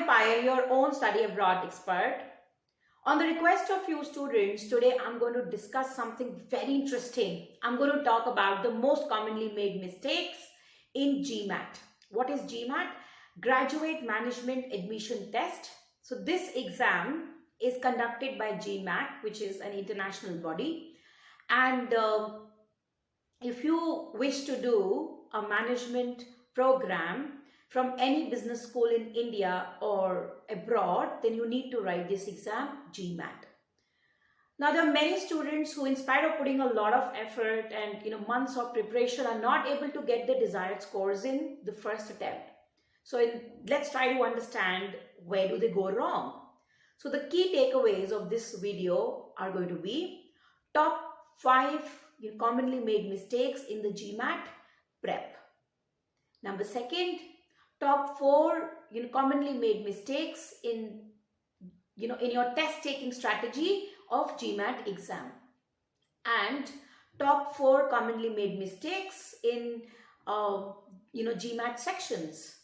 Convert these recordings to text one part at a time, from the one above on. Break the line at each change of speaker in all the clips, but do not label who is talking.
am Payal, your own study abroad expert. On the request of few students, today I'm going to discuss something very interesting. I'm going to talk about the most commonly made mistakes in GMAT. What is GMAT? Graduate Management Admission Test. So this exam is conducted by GMAT, which is an international body. And if you wish to do a management program from any business school in India or abroad, then you need to write this exam, GMAT. Now, there are many students who, in spite of putting a lot of effort and months of preparation, are not able to get the desired scores in the first attempt. So let's try to understand where do they go wrong. So the key takeaways of this video are going to be top 5 commonly made mistakes in the GMAT prep. Number second, top 4 commonly made mistakes in your test taking strategy of GMAT exam, and top 4 commonly made mistakes in GMAT sections.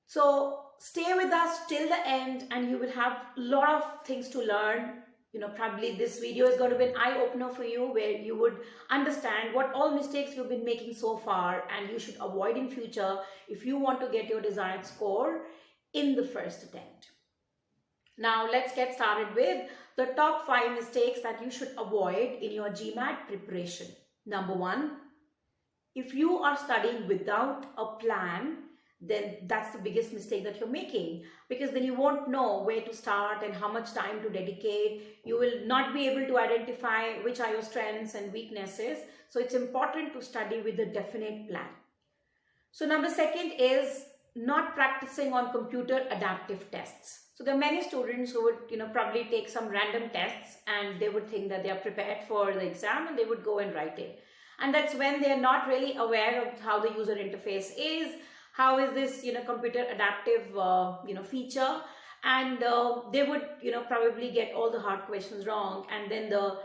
So stay with us till the end and you will have a lot of things to learn. Probably this video is going to be an eye-opener for you, where you would understand what all mistakes you've been making so far and you should avoid in future if you want to get your desired score in the first attempt. Now let's get started with the top 5 mistakes that you should avoid in your GMAT preparation. Number 1, if you are studying without a plan, then that's the biggest mistake that you're making, because then you won't know where to start and how much time to dedicate. You will not be able to identify which are your strengths and weaknesses. So it's important to study with a definite plan. So number 2 is not practicing on computer adaptive tests. So there are many students who would probably take some random tests and they would think that they are prepared for the exam and they would go and write it. And that's when they are not really aware of how the user interface is. How is this computer adaptive feature, and they would probably get all the hard questions wrong, and then the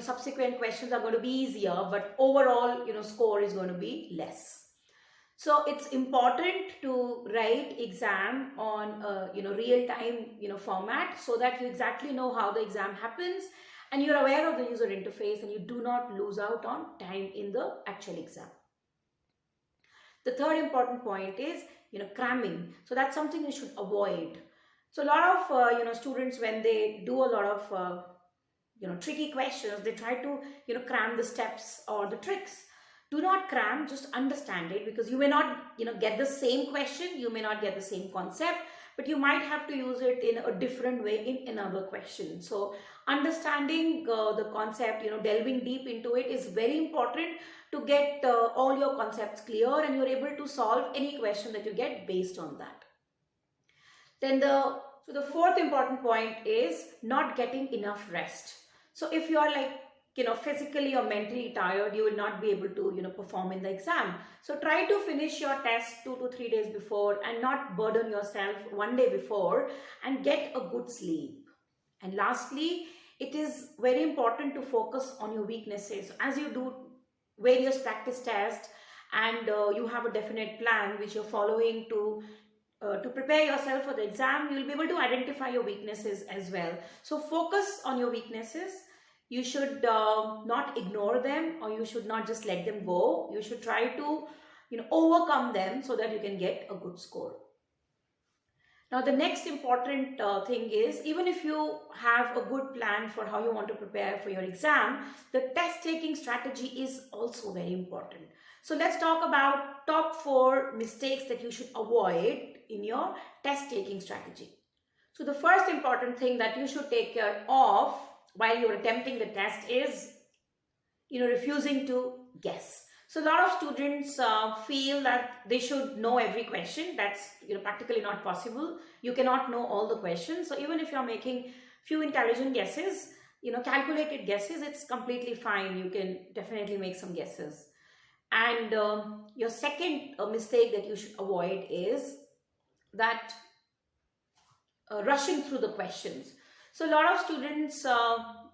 subsequent questions are going to be easier, but overall score is going to be less. So it's important to write exam on real time format, so that you exactly know how the exam happens and you're aware of the user interface and you do not lose out on time in the actual exam. The third important point is cramming. So that's something you should avoid. So a lot of students, when they do a lot of tricky questions, they try to cram the steps or the tricks. Do not cram, just understand it, because you may not get the same question, you may not get the same concept, but you might have to use it in a different way in another question. So understanding the concept, delving deep into it is very important to get all your concepts clear, and you're able to solve any question that you get based on that. Then the fourth important point is not getting enough rest. So if you are physically or mentally tired, you will not be able to perform in the exam. So try to finish your test 2 to 3 days before and not burden yourself one day before, and get a good sleep. And lastly, it is very important to focus on your weaknesses. As you do various practice tests and you have a definite plan which you're following to prepare yourself for the exam, you'll be able to identify your weaknesses as well. So focus on your weaknesses. You should not ignore them, or you should not just let them go. You should try to overcome them so that you can get a good score. Now the next important thing is, even if you have a good plan for how you want to prepare for your exam, the test taking strategy is also very important. So let's talk about top 4 mistakes that you should avoid in your test taking strategy. So the first important thing that you should take care of while you're attempting the test is refusing to guess. So a lot of students feel that they should know every question. That's practically not possible. You cannot know all the questions. So even if you're making few intelligent guesses, calculated guesses, it's completely fine. You can definitely make some guesses. And your second mistake that you should avoid is that rushing through the questions. So a lot of students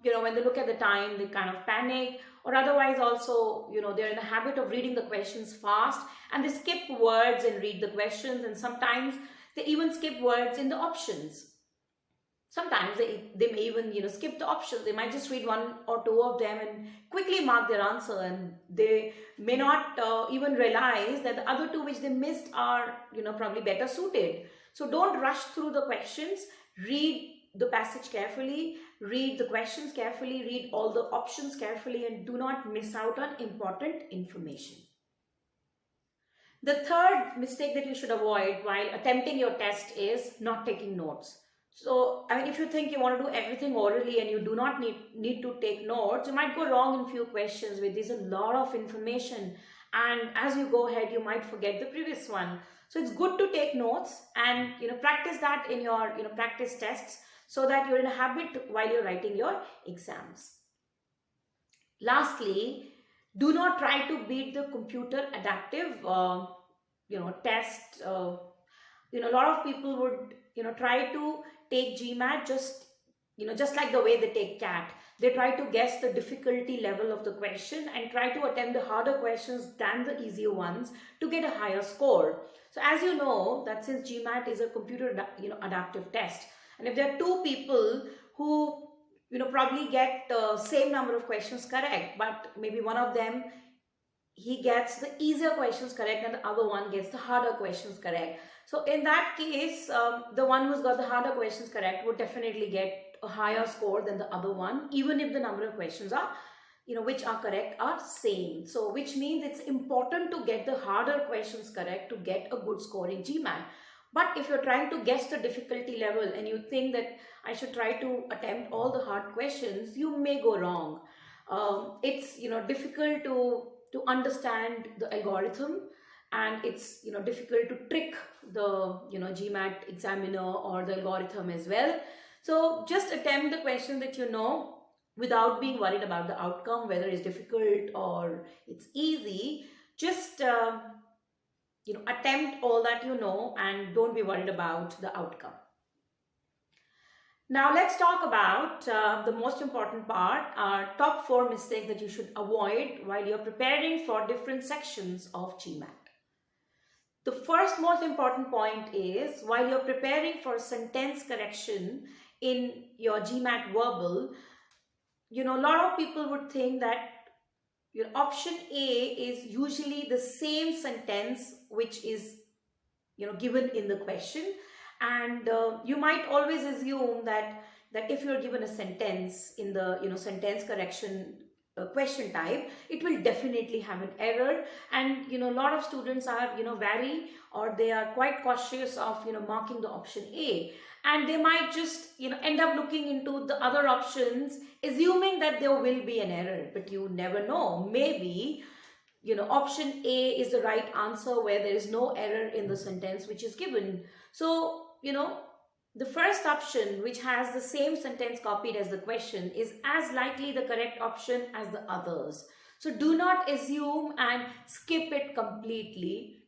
when they look at the time, they kind of panic, or otherwise also, they're in the habit of reading the questions fast, and they skip words and read the questions, and sometimes they even skip words in the options. Sometimes they may even skip the options. They might just read one or two of them and quickly mark their answer, and they may not even realize that the other two which they missed are probably better suited. So don't rush through the questions. Read the passage carefully, read the questions carefully, read all the options carefully, and do not miss out on important information. The third mistake that you should avoid while attempting your test is not taking notes. So, I mean, if you think you want to do everything orally and you do not need to take notes, you might go wrong in few questions where there's a lot of information, and as you go ahead, you might forget the previous one. So it's good to take notes and practice that in your practice tests, so that you're in a habit while you're writing your exams. Lastly, do not try to beat the computer adaptive test. A lot of people would try to take GMAT just like the way they take CAT. They try to guess the difficulty level of the question and try to attempt the harder questions than the easier ones to get a higher score. So as you know, that since GMAT is a computer adaptive test, and if there are two people who probably get the same number of questions correct, but maybe one of them, he gets the easier questions correct and the other one gets the harder questions correct. So in that case, the one who's got the harder questions correct would definitely get a higher score than the other one, even if the number of questions are, which are correct are same. So which means it's important to get the harder questions correct to get a good score in GMAT. But if you're trying to guess the difficulty level and you think that I should try to attempt all the hard questions, you may go wrong. It's difficult to understand the algorithm, and it's difficult to trick the GMAT examiner or the algorithm as well. So just attempt the question that without being worried about the outcome, whether it's difficult or it's easy. Just attempt all that and don't be worried about the outcome. Now let's talk about the most important part, our top 4 mistakes that you should avoid while you're preparing for different sections of GMAT. The first most important point is, while you're preparing for sentence correction in your GMAT verbal, a lot of people would think that your option A is usually the same sentence which is given in the question, and you might always assume that if you're given a sentence in the sentence correction question type, it will definitely have an error. And a lot of students are wary, or they are quite cautious of marking the option A, and they might just end up looking into the other options assuming that there will be an error. But you never know, maybe option A is the right answer where there is no error in the sentence which is given. So the first option, which has the same sentence copied as the question, is as likely the correct option as the others. So do not assume and skip it completely.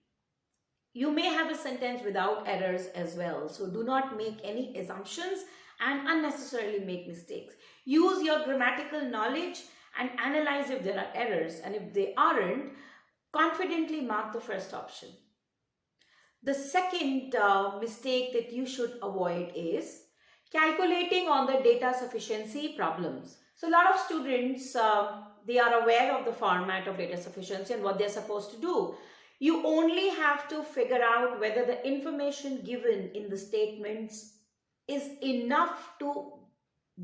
You may have a sentence without errors as well. So do not make any assumptions and unnecessarily make mistakes. Use your grammatical knowledge and analyze if there are errors, and if they aren't, confidently mark the first option. The second mistake that you should avoid is calculating on the data sufficiency problems. So a lot of students, they are aware of the format of data sufficiency and what they're supposed to do. You only have to figure out whether the information given in the statements is enough to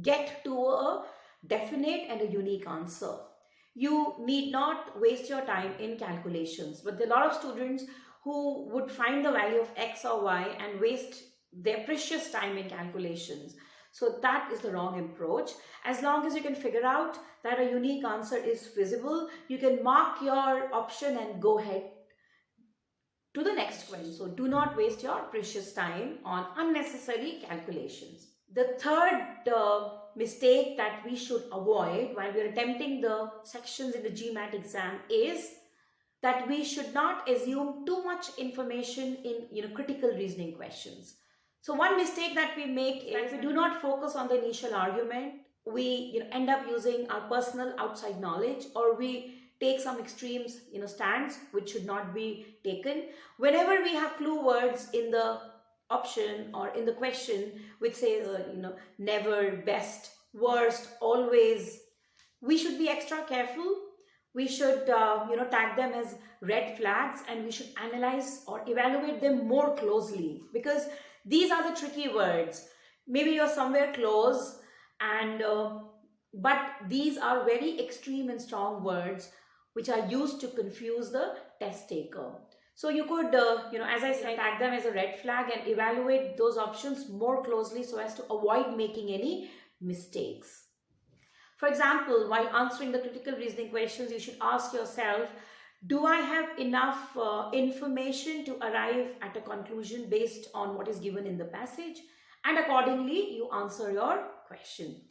get to a definite and a unique answer. You need not waste your time in calculations. But there are a lot of students who would find the value of X or Y and waste their precious time in calculations. So that is the wrong approach. As long as you can figure out that a unique answer is feasible, you can mark your option and go ahead to the next question. So do not waste your precious time on unnecessary calculations. The third mistake that we should avoid while we are attempting the sections in the GMAT exam is that we should not assume too much information in critical reasoning questions. So one mistake that we make is we do not focus on the initial argument we end up using our personal outside knowledge, or we take some extremes stands which should not be taken. Whenever we have clue words in the option or in the question which says never, best, worst, always, we should be extra careful. We should tag them as red flags, and we should analyze or evaluate them more closely, because these are the tricky words. Maybe you're somewhere close, and but these are very extreme and strong words which are used to confuse the test taker. So you could as I said, tag them as a red flag and evaluate those options more closely so as to avoid making any mistakes. For example, while answering the critical reasoning questions, you should ask yourself, do I have enough information to arrive at a conclusion based on what is given in the passage? And accordingly, you answer your question.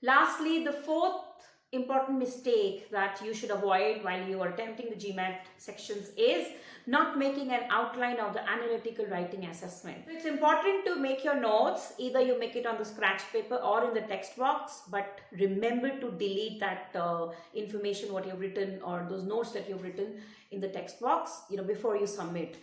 Lastly, the fourth important mistake that you should avoid while you are attempting the GMAT sections is not making an outline of the analytical writing assessment. It's important to make your notes. Either you make it on the scratch paper or in the text box, but remember to delete that information what you've written, or those notes that you've written in the text box before you submit.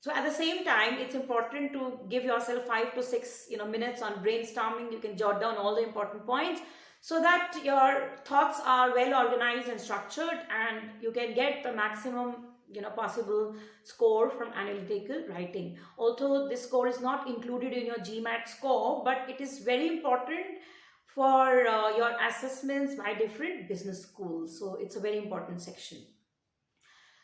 So at the same time, it's important to give yourself 5 to 6 minutes on brainstorming. You can jot down all the important points so that your thoughts are well organized and structured, and you can get the maximum possible score from analytical writing. Although this score is not included in your GMAT score, but it is very important for your assessments by different business schools. So it's a very important section.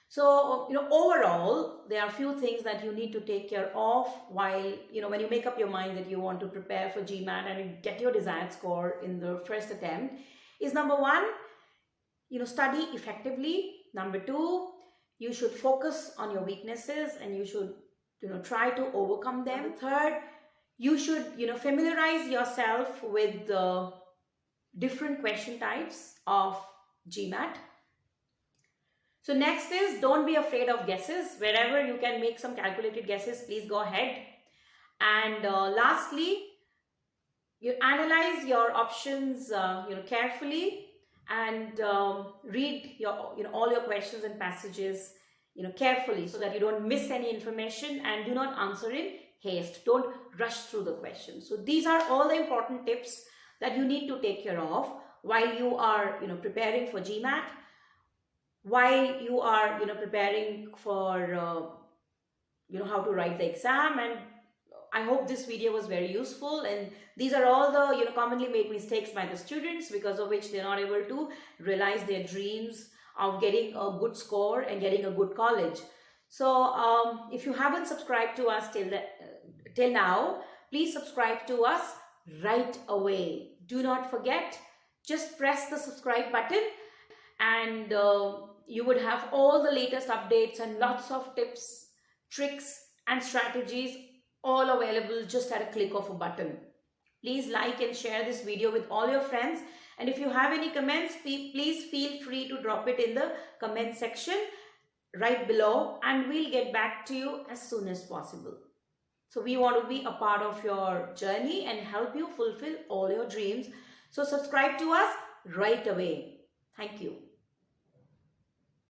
So, overall, there are a few things that you need to take care of while, when you make up your mind that you want to prepare for GMAT and get your desired score in the first attempt, is number one, study effectively. Number two, you should focus on your weaknesses and you should, try to overcome them. Third, you should, familiarize yourself with the different question types of GMAT. So next is, don't be afraid of guesses. Wherever you can make some calculated guesses, please go ahead. And lastly, you analyze your options carefully, and read your all your questions and passages carefully so that you don't miss any information, and do not answer in haste. Don't rush through the questions. So these are all the important tips that you need to take care of while you are preparing for GMAT, while you are preparing for how to write the exam. And I hope this video was very useful, and these are all the commonly made mistakes by the students, because of which they're not able to realize their dreams of getting a good score and getting a good college. So if you haven't subscribed to us till now, please subscribe to us right away. Do not forget, just press the subscribe button, and you would have all the latest updates and lots of tips, tricks and strategies all available just at a click of a button. Please like and share this video with all your friends, and if you have any comments, please feel free to drop it in the comment section right below, and we'll get back to you as soon as possible. So we want to be a part of your journey and help you fulfill all your dreams. So subscribe to us right away. Thank you.